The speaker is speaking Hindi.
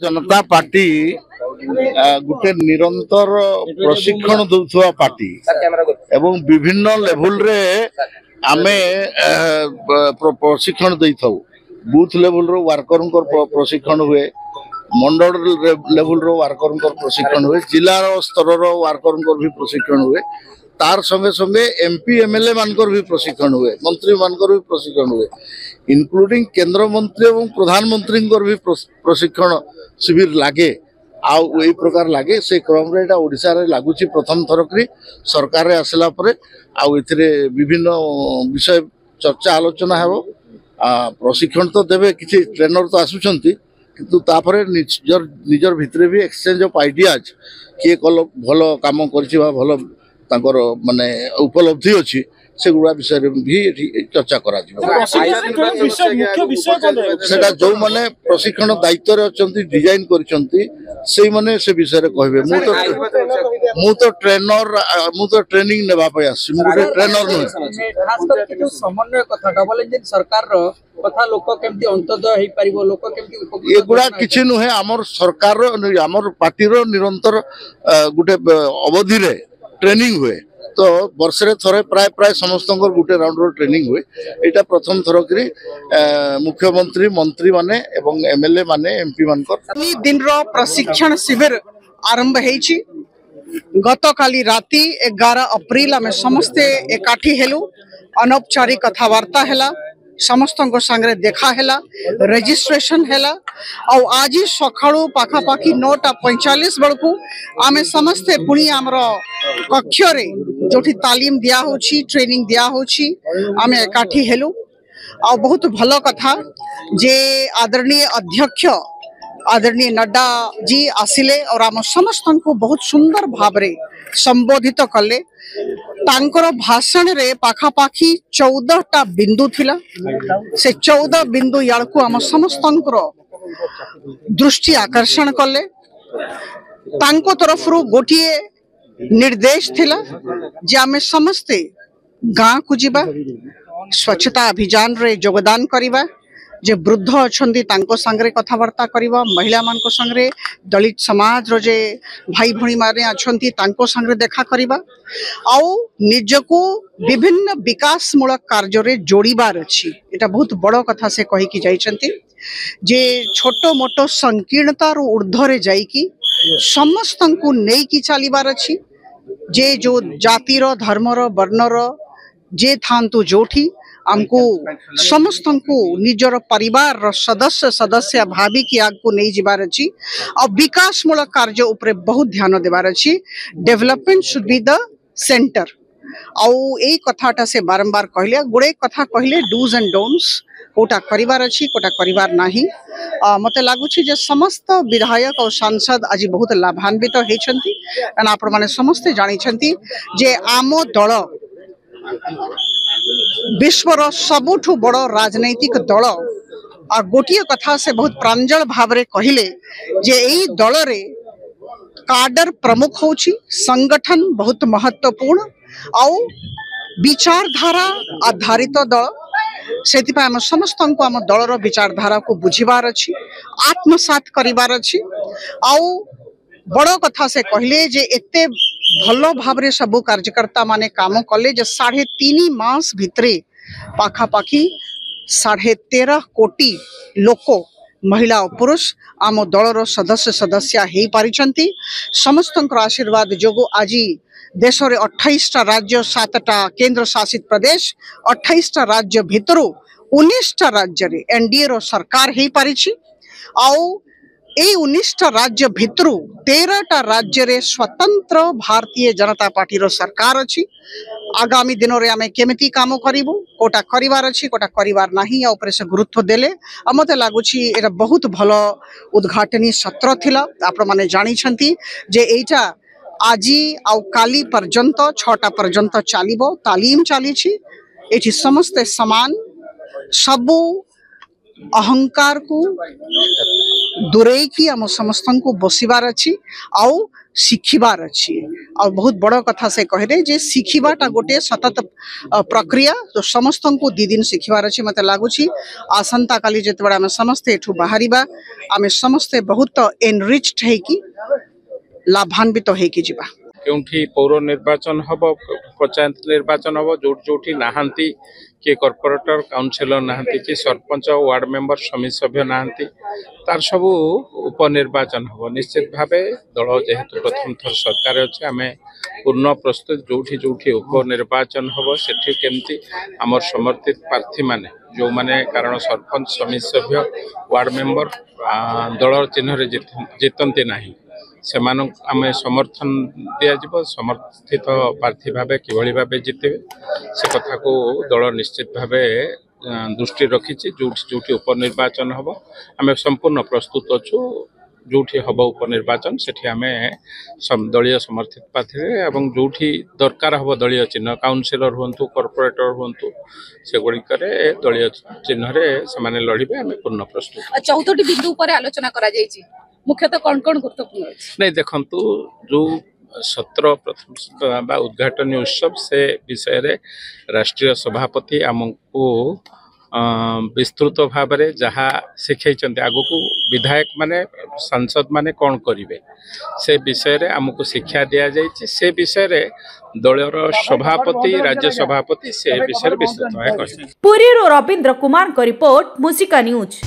जनता पार्टी गोटे निरंतर प्रशिक्षण दौथुआ पार्टी एवं विभिन्न लेवल रे आमे प्रशिक्षण दे था बूथ लेवल रो वर्कर प्रशिक्षण हुए मंडल लेवल रो वर्कर प्रशिक्षण हुए जिला स्तर रो वर्कर भी प्रशिक्षण हुए तार संगे संगे एमपी एमएलए मानकर भी प्रशिक्षण हुए मंत्री मानकर भी प्रशिक्षण हुए इंक्लूडिंग केंद्र मंत्री और प्रधानमंत्री भी प्रशिक्षण शिविर लगे आउ यही प्रकार लगे से क्रम रे ओडिशा रे लागुची प्रथम थरकरी सरकार रे आसला परे आउ एथिरे विभिन्न विषय चर्चा आलोचना हेबो प्रशिक्षण तो देबे किछि ट्रेनर तो आसुचंती किंतु तापरे निजर भितरे भी एक्सचेंज ऑफ आइडियाज किए कल भल काम करछि बा भल तांकर माने उपलब्धि अछि से गुड़ा विषय भी चर्चा करा सेटा जो माने प्रशिक्षण दायित्व रे अछंती डिजाइन करछंती से माने से विषय कहबे मु तो ट्रेनर मु तो ट्रेनिंग नेबा पय आसी मु ट्रेनर न खास करके जो समन्वय कथा डबल इंजन सरकार रो कथा लोक केमती अंतदय हेई परिबो लोक केमती एगुड़ा किछि नुहे हमर सरकार रो हमर पार्टी रो निरंतर गुटे अवधि रे ट्रेनिंग हुए तो वर्ष रे थरे प्राय प्राय समस्त गोटे राउंड रो ट्रेनिंग हुए एटा प्रथम थर करी मुख्यमंत्री मंत्री माने एवं एमएलए माने एमपी मानकर दिन रो प्रशिक्षण शिविर आरंभ हेछि गत काली राती 11 अप्रैल में समस्ते एकाठी हेलु अनौपचारिक कथावार्ता हेला समस्त संगे देखा हेला रजिस्ट्रेशन हेला और आज सकाळू पाखापाखी 9:45 बेलू आमे समस्ते पुणी आमर कक्ष रे जोठी तालीम दिया होची ट्रेनिंग दिया होची आमे एकाठी हेलु आ बहुत भलो कथा जे आदरणीय अध्यक्ष आदरणीय नड्डा जी आसिले और आम समस्त को बहुत सुंदर भाव रे संबोधित कले तांकर भाषण रे पाखापाखी 14टा बिंदु थिला से 14 बिंदु याळकु आम समस्त दृष्टि आकर्षण कले तांको तरफ रु गोटिए निर्देश थिला जे आमे समस्ते गाँ को जिबा स्वच्छता अभियान रे योगदान करिबा जे वृद्ध अछंती तांको संगे कथावार्ता करिबा महिला मान को संगे दलित समाज रो जे भाई भणी माने अछंती तांको संगे देखा करिबा आउ निजको विभिन्न विकास मूलक कार्य रे जोड़ीबार अछि एटा बहुत बड़ कथा से कहि कि जाइछंती जे छोटो मोटो संकीर्णता रो ऊर्ध्व रे जाई कि समस्त को नै कि चलीबार अछि जे जो जाति रो धर्म रो वर्ण रो जे थांतु जोठी हमको समस्त को निजर परिवार सदस्य सदस्य भाभी की आगको नहीं जीवार अच्छी और विकास मूलक कार्य ऊपर बहुत ध्यान देवार अच्छी development should be the centre आउ यही कथाटा से बारंबार कहले गुड़े कथा कहले डूज एंड डोंट्स कोटा करिवार अच्छी कोटा करिवार नाही मते लागुछि जे समस्त विधायक और सांसद आज बहुत लाभान्वित होइछंती एना आपण माने समस्त जानि छंती जे आमो दल विश्वर सबुठु बड़ राजनैतिक दल और गोटिए कथा से बहुत प्रांजल भाव रे कहिले जे एई दल रे काडर प्रमुख होची संगठन बहुत महत्वपूर्ण और विचारधारा आधारित दल सेति पय हम समस्त को हम दल रो विचारधारा को बुझिबार अछि आत्मसात करिबार अछि आउ बड़ कथा से कहले जे एते भलो भाव रे सब कार्यकर्ता माने काम कले जे 3.5 मास भितरे पाखापाखी 13.5 कोटी लोक महिला और पुरुष आम दलर सदस्य सदस्य हे पारिछंती समस्त आशीर्वाद जोगु आज देश रे 28टा राज्य 7टा केंद्र शासित प्रदेश 28टा राज्य भितरु 19टा राज्य रे एनडीए रो सरकार हे पारिछि आउ ए 19टा राज्य भितरु 13टा राज्य रे स्वतंत्र भारतीय जनता पार्टी रो सरकार अछि आगामी दिनों रे आमे केमिति काम करिवु कोटा करिवार अछि कोटा करिवार नाही आ ऊपर से गुरुत्व देले आ मते लागुछि एरा बहुत भलो उद्घाटनी सत्र थिला आपण माने जानि छंती जे एटा आजी आ काली पर्यंत 6टा पर्यंत चालिबो तालीम चाली छी एठी समस्त समान सबु अहंकार को दूरे की आम समस्त को बसबार अच्छी आउ शिखिबार अच्छी और बहुत बड़ कथा से कहले जे शिखिबाटा गोटे सतत प्रक्रिया जो समस्त को 2 दिन शिखिबार अच्छी मते लागुची आसंता काली जेते बड़ा हम समस्त एठू बाहरिबा आमे समस्त बहुत एनरिच्ड है कि लाभान्वित है कि जीवा क्योंकि पौर निर्वाचन हम पंचायत निर्वाचन हम जोटी नहांती किए कॉर्पोरेटर काउंसिलर नहांती कि सरपंच वार्ड मेंबर समिति सभ्य नहांती तार सब उपनिर्वाचन हम निश्चित भाव दल जेहेतु प्रथम थर सरकार अच्छे आम पूर्ण प्रस्तुत जोठी जोठी उपनिर्वाचन हम सेठी केमती आमर समर्थित प्रार्थी माने जो माने कारण सरपंच समिति सभ्य वार्ड मेंबर दल चिन्ह जीतती नहीं से आम समर्थन दिज्व समर्थित प्रार्थी भाव किभली भाव जीते से कथा को दल निश्चित भाव दृष्टि रखी जोटी उपनिर्वाचन हम आम संपूर्ण प्रस्तुत अच्छु जोठी हम उपनिर्वाचन सेठी आम दलीय समर्थित प्रार्थी एवं जोठी दरकार हम दलीय चिन्ह काउंसिलर हूँ कॉर्पोरेटर हूँ से गुड़िक दलीय चिन्ह से लड़े आम पूर्ण प्रस्तुत 14टी बिंदु पर आलोचना करा जायछि मुख्यतः कौन कौन गुरुत्वपूर्ण नहीं देखंतु जो सत्र प्रथम उद्घाटन उत्सव से विषय रे राष्ट्रीय सभापति आमको विस्तृत भाव में जहाँ शिखई आगु को विधायक माने सांसद माने कौन करेंगे से विषय रे आमको शिक्षा दि जाए से विषय रे दलर सभापति राज्य सभापति से विषय विस्तृत भाव। पुरी रवींद्र कुमार को रिपोर्ट मुसिका न्यूज।